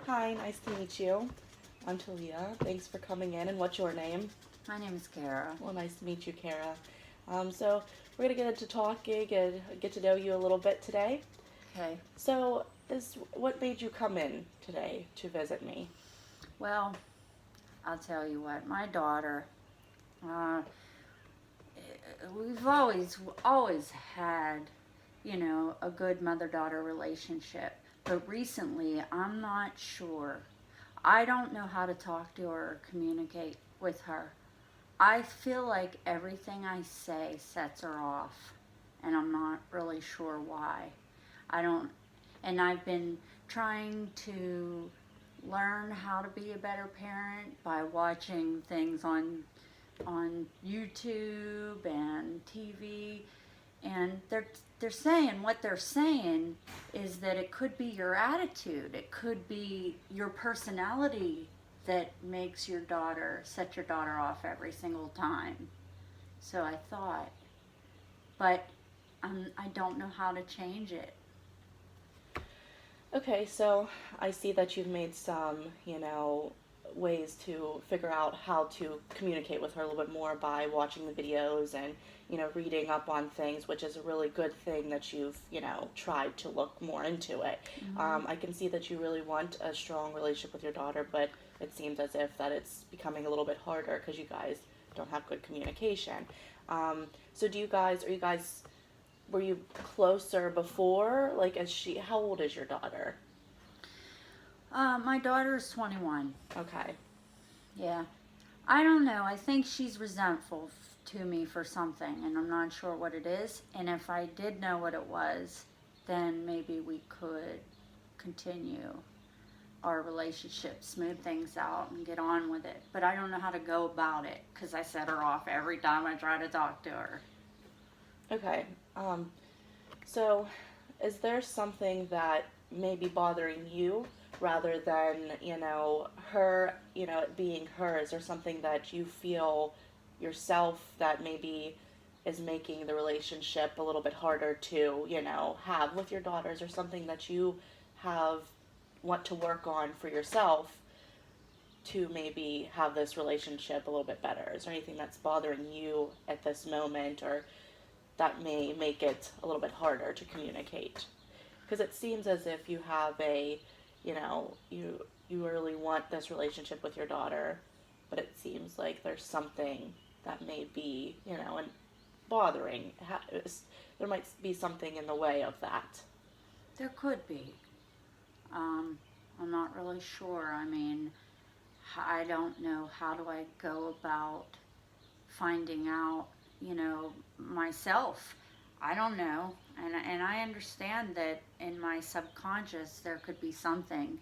Hi, nice to meet you. I'm Talia. Thanks for coming in. And what's your name? My name is Kara. Well, nice to meet you, Kara. So we're gonna get into talking and get to know you a little bit today. Okay. So, is what made you come in today to visit me? Well, I'll tell you what. My daughter, uh, we've always had, a good mother-daughter relationship. But recently, I'm not sure. I don't know how to talk to her or communicate with her. I feel like everything I say sets her off, and I'm not really sure why. I don't, and I've been trying to learn how to be a better parent by watching things on YouTube and TV, and they're saying what they're saying is that it could be your attitude, it could be your personality that makes your daughter set your daughter off every single time. So I thought, but I don't know how to change it. Okay, so I see that you've made some, ways to figure out how to communicate with her a little bit more by watching the videos and, reading up on things, which is a really good thing that you've, tried to look more into it. Mm-hmm. I can see that you really want a strong relationship with your daughter, but it seems as if that it's becoming a little bit harder because you guys don't have good communication. So are you guys were you closer before? Like, how old is your daughter? My daughter is 21. Okay. Yeah. I don't know. I think she's resentful to me for something, and I'm not sure what it is. And if I did know what it was, then maybe we could continue our relationship, smooth things out, and get on with it. But I don't know how to go about it because I set her off every time I try to talk to her. Okay. Um, so, is there something that may be bothering you rather than, her, it being her? Is there something that you feel yourself that maybe is making the relationship a little bit harder to, have with your daughters, or something that you have want to work on for yourself to maybe have this relationship a little bit better? Is there anything that's bothering you at this moment, or that may make it a little bit harder to communicate? Because it seems as if you have you really want this relationship with your daughter, but it seems like there's something that may be, and bothering. There might be something in the way of that. There could be. Um, I'm not really sure. I mean, I don't know how do I go about finding out, myself. I don't know. And I understand that in my subconscious there could be something,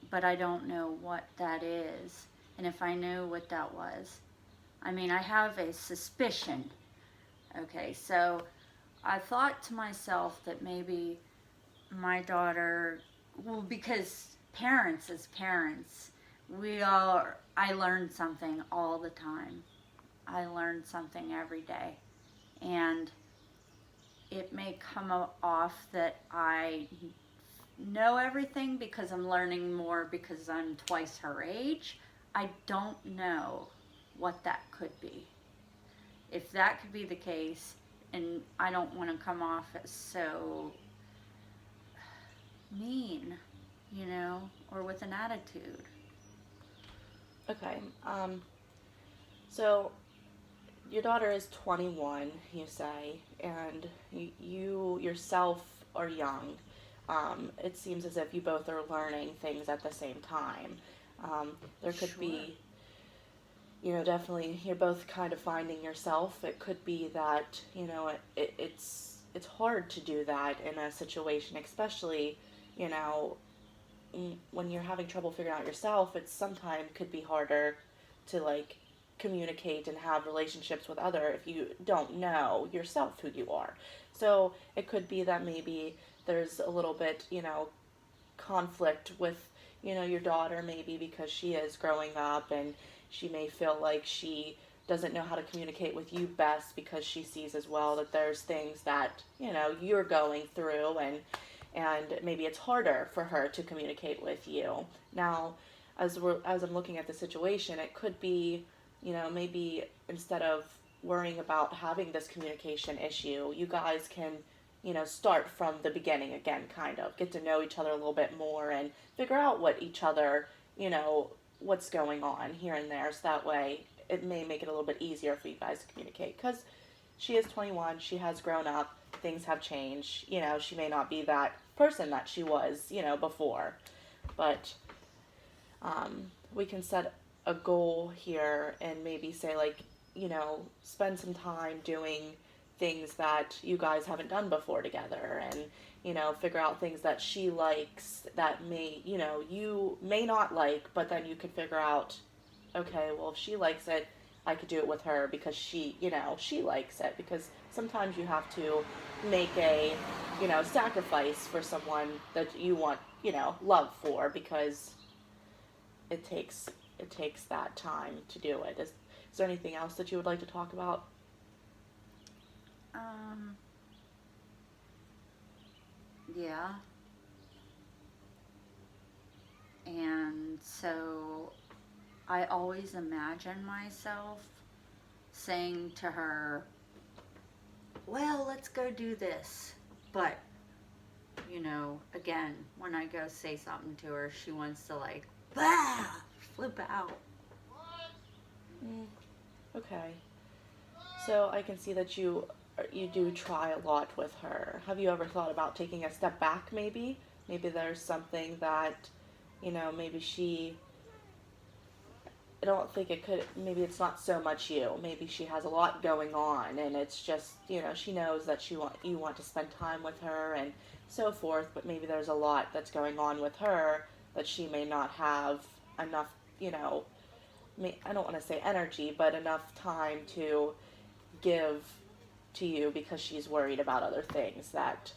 but I don't know what that is. And if I knew what that was, I mean, I have a suspicion. Okay, so I thought to myself that maybe my daughter, well, because parents as parents, I learn something all the time. I learn something every day. And it may come off that I know everything because I'm learning more because I'm twice her age. I don't know what that could be. If that could be the case, and I don't want to come off as so mean, or with an attitude. Okay. So your daughter is 21, you say, and you yourself are young. It seems as if you both are learning things at the same time. There could Sure. be, definitely you're both kind of finding yourself. It could be that, it's hard to do that in a situation, especially, you know, when you're having trouble figuring out yourself. It's sometimes could be harder to like communicate and have relationships with other if you don't know yourself who you are. So it could be that maybe there's a little bit, conflict with, your daughter, maybe because she is growing up and she may feel like she doesn't know how to communicate with you best because she sees as well that there's things that, you're going through, and maybe it's harder for her to communicate with you. Now, as I'm looking at the situation, it could be, maybe instead of worrying about having this communication issue, you guys can, start from the beginning again, kind of get to know each other a little bit more and figure out what each other, what's going on here and there. So that way it may make it a little bit easier for you guys to communicate, because she is 21, she has grown up, things have changed, she may not be that person that she was, before. But we can set a goal here and maybe say, like, spend some time doing things that you guys haven't done before together, and figure out things that she likes that may, you may not like, but then you could figure out, okay, well, if she likes it, I could do it with her because she, she likes it. Because sometimes you have to make a, sacrifice for someone that you want, love for, because it takes that time to do it. Is there anything else that you would like to talk about? Yeah. And so I always imagine myself saying to her, well, let's go do this. But, again, when I go say something to her, she wants to, like, bah, flip out. Okay. So I can see that you do try a lot with her. Have you ever thought about taking a step back, maybe? Maybe there's something that, maybe I don't think it could, maybe it's not so much you. Maybe she has a lot going on, and it's just, she knows that you want to spend time with her and so forth, but maybe there's a lot that's going on with her that she may not have enough, I don't want to say energy, but enough time to give to you, because she's worried about other things that,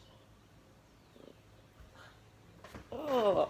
oh,